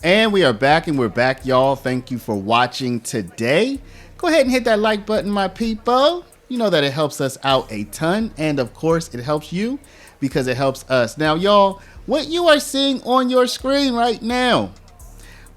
And we are back, and we're back, y'all. Thank you for watching today. Go ahead and hit that like button, my people. You know that it helps us out a ton. And of course, it helps you because it helps us. Now, y'all, what you are seeing on your screen right now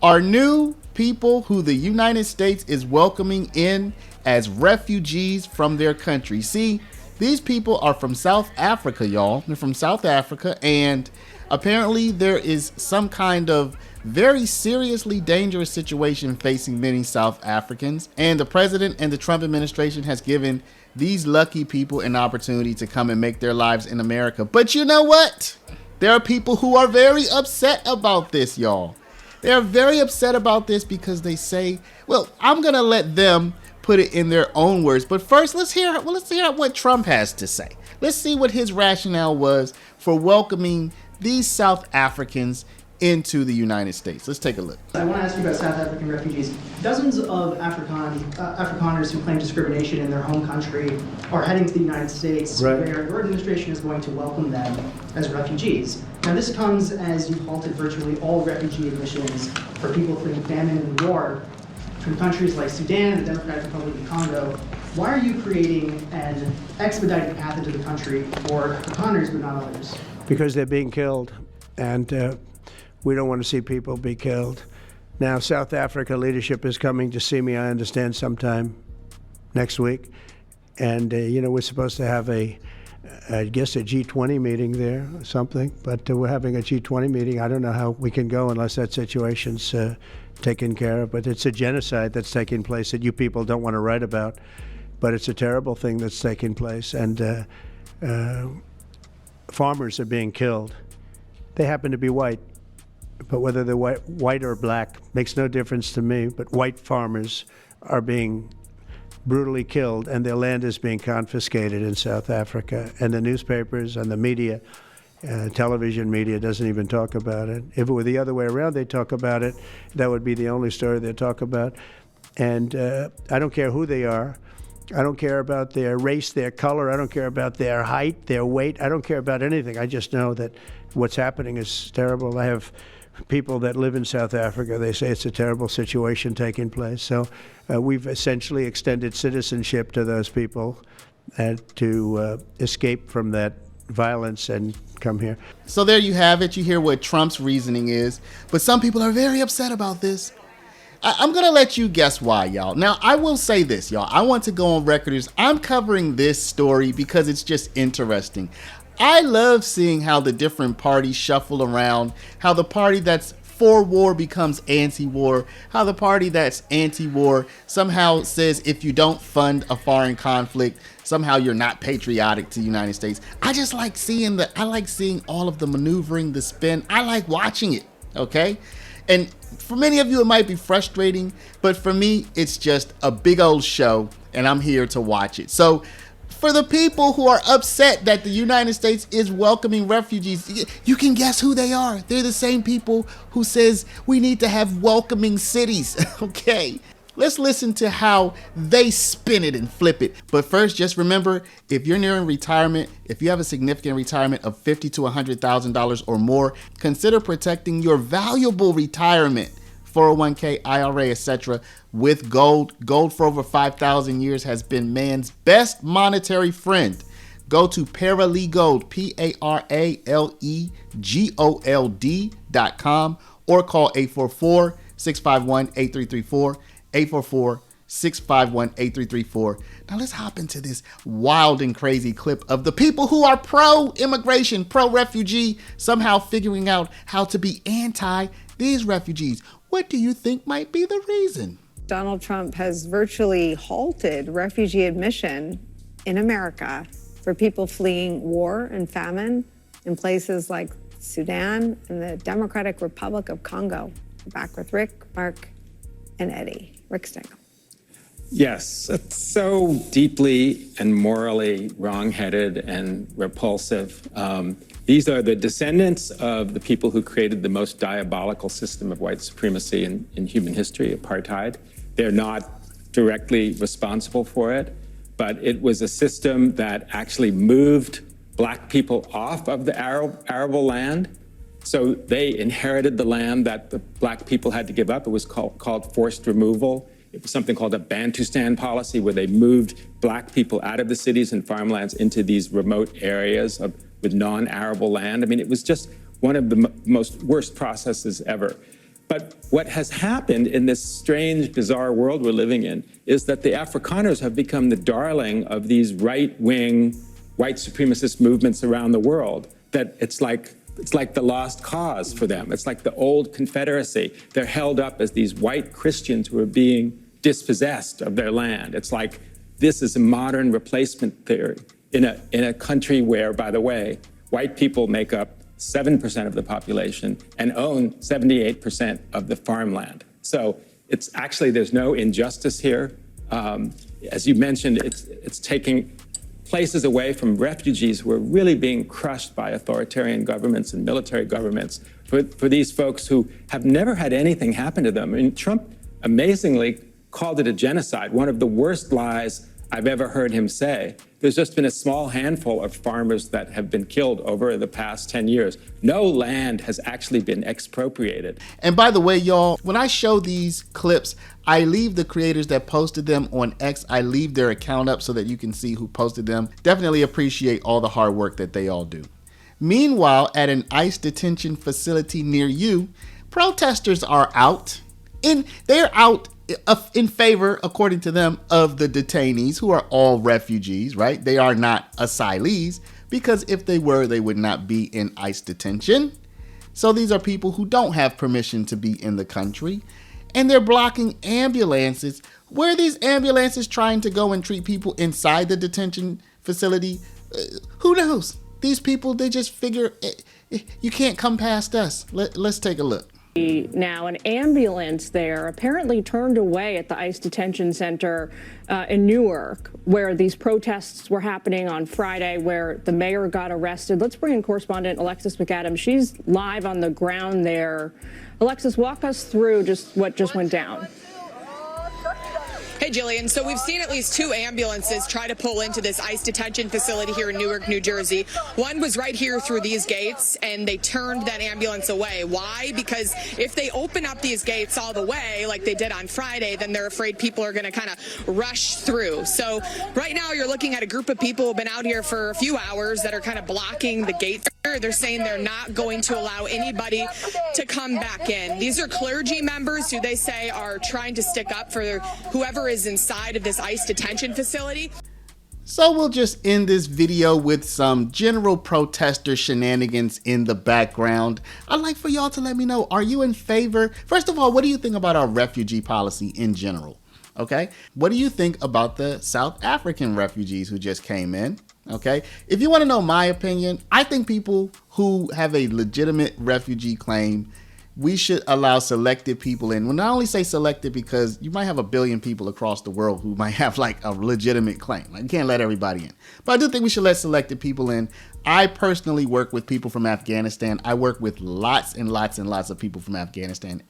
are new people who the United States is welcoming in as refugees from their country. See, these people are from South Africa, y'all. They're from South Africa, and apparently there is some kind of very seriously dangerous situation facing many South Africans, and the president and the Trump administration has given these lucky people an opportunity to come and make their lives in America. But you know what? There are people who are very upset about this, y'all. They are very upset about this because they say, well, I'm gonna let them put it in their own words. But first, let's hear what Trump has to say. Let's see what his rationale was for welcoming these South Africans into the United States. Let's take a look. I want to ask you about South African refugees. Dozens of Afrikaners who claim discrimination in their home country are heading to the United States, right, where your administration is going to welcome them as refugees. Now, this comes as you've halted virtually all refugee admissions for people fleeing famine and war from countries like Sudan and the Democratic Republic of Congo. Why are you creating an expedited path into the country for Afrikaners but not others? Because they're being killed, and we don't want to see people be killed. Now, South Africa leadership is coming to see me, I understand, sometime next week. And, we're supposed to have I guess a G20 meeting there or something, but we're having a G20 meeting. I don't know how we can go unless that situation's taken care of, but it's a genocide that's taking place that you people don't want to write about, but it's a terrible thing that's taking place, and farmers are being killed. They happen to be white, but whether they're white or black makes no difference to me, but white farmers are being brutally killed, and their land is being confiscated in South Africa. And the newspapers and the media, television media, doesn't even talk about it. If it were the other way around, they'd talk about it. That would be the only story they'd talk about. And I don't care who they are. I don't care about their race, their color. I don't care about their height, their weight. I don't care about anything. I just know that what's happening is terrible. I have people that live in South Africa. They say it's a terrible situation taking place. So we've essentially extended citizenship to those people to escape from that violence and come here. So there you have it. You hear what Trump's reasoning is. But some people are very upset about this. I'm going to let you guess why, y'all. Now, I will say this, y'all. I want to go on record as I'm covering this story because it's just interesting. I love seeing how the different parties shuffle around, how the party that's for war becomes anti-war, how the party that's anti-war somehow says if you don't fund a foreign conflict, somehow you're not patriotic to the United States. I just like seeing all of the maneuvering, the spin. I like watching it, okay? And for many of you, it might be frustrating, but for me, it's just a big old show, and I'm here to watch it. So for the people who are upset that the United States is welcoming refugees, you can guess who they are. They're the same people who says we need to have welcoming cities, okay? Let's listen to how they spin it and flip it. But first, just remember, if you're nearing retirement, if you have a significant retirement of $50,000 to $100,000 or more, consider protecting your valuable retirement, 401k, IRA, etc. with gold. Gold for over 5,000 years has been man's best monetary friend. Go to Paralegold, PARALEGOLD.com or call 844-651-8334. 844-651-8334. Now let's hop into this wild and crazy clip of the people who are pro-immigration, pro-refugee, somehow figuring out how to be anti these refugees. What do you think might be the reason? Donald Trump has virtually halted refugee admission in America for people fleeing war and famine in places like Sudan and the Democratic Republic of Congo. Back with Rick, Mark, and Eddie. Rick Stingham. Yes, it's so deeply and morally wrong-headed and repulsive. These are the descendants of the people who created the most diabolical system of white supremacy in human history, apartheid. They're not directly responsible for it, but it was a system that actually moved black people off of the arable land So they inherited the land that the black people had to give up. It was called forced removal. It was something called a Bantustan policy, where they moved black people out of the cities and farmlands into these remote areas with non-arable land. I mean, it was just one of the most worst processes ever. But what has happened in this strange, bizarre world we're living in is that the Afrikaners have become the darling of these right-wing, white supremacist movements around the world, that it's like the lost cause for them. It's like the old Confederacy. They're held up as these white Christians who are being dispossessed of their land. It's like this is a modern replacement theory in a country where, by the way, white people make up 7% of the population and own 78% of the farmland. So it's actually, there's no injustice here. As you mentioned, it's taking places away from refugees who are really being crushed by authoritarian governments and military governments, for these folks who have never had anything happen to them. I mean, Trump amazingly called it a genocide, one of the worst lies I've ever heard him say. There's just been a small handful of farmers that have been killed over the past 10 years. No land has actually been expropriated. And by the way, y'all, when I show these clips, I leave the creators that posted them on X. I leave their account up so that you can see who posted them. Definitely appreciate all the hard work that they all do. Meanwhile, at an ICE detention facility near you, protesters are out. They're out in favor, according to them, of the detainees, who are all refugees, right? They are not asylees, because if they were, they would not be in ICE detention. So these are people who don't have permission to be in the country, and they're blocking ambulances. Where are these ambulances trying to go and treat people inside the detention facility? Who knows? These people, they just figure, you can't come past us. Let's take a look. Now, an ambulance there apparently turned away at the ICE detention center in Newark, where these protests were happening on Friday, where the mayor got arrested. Let's bring in correspondent Alexis McAdams. She's live on the ground there. Alexis, walk us through just what just went down. Hey, Jillian. So we've seen at least 2 ambulances try to pull into this ICE detention facility here in Newark, New Jersey. One was right here through these gates, and they turned that ambulance away. Why? Because if they open up these gates all the way, like they did on Friday, then they're afraid people are going to kind of rush through. So right now you're looking at a group of people who have been out here for a few hours that are kind of blocking the gates. They're saying they're not going to allow anybody to come back in. These are clergy members who they say are trying to stick up for whoever is inside of this ICE detention facility. So we'll just end this video with some general protester shenanigans in the background. I'd like for y'all to let me know, are you in favor? First of all, what do you think about our refugee policy in general? Okay. What do you think about the South African refugees who just came in? Okay. If you want to know my opinion, I think people who have a legitimate refugee claim, we should allow selected people in. Well, I only say selected because you might have 1 billion people across the world who might have like a legitimate claim. Like, you can't let everybody in. But I do think we should let selected people in. I personally work with people from Afghanistan. I work with lots and lots and lots of people from Afghanistan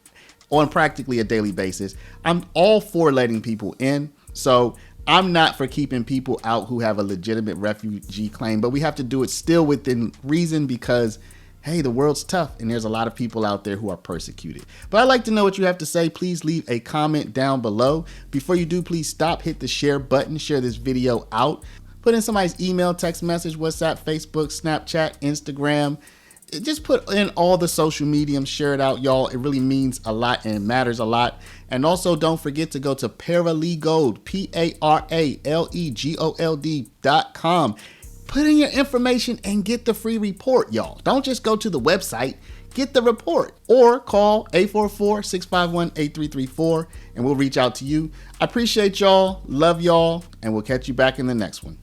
on practically a daily basis. I'm all for letting people in. So I'm not for keeping people out who have a legitimate refugee claim, but we have to do it still within reason because, hey, the world's tough and there's a lot of people out there who are persecuted. But I'd like to know what you have to say. Please leave a comment down below. Before you do, please stop, hit the share button, share this video out. Put in somebody's email, text message, WhatsApp, Facebook, Snapchat, Instagram. Just put in all the social mediums, share it out, y'all. It really means a lot and it matters a lot. And also don't forget to go to Paralegold, PARALEGOLD.com. Put in your information and get the free report, y'all. Don't just go to the website, get the report. Or call 844-651-8334 and we'll reach out to you. I appreciate y'all, love y'all, and we'll catch you back in the next one.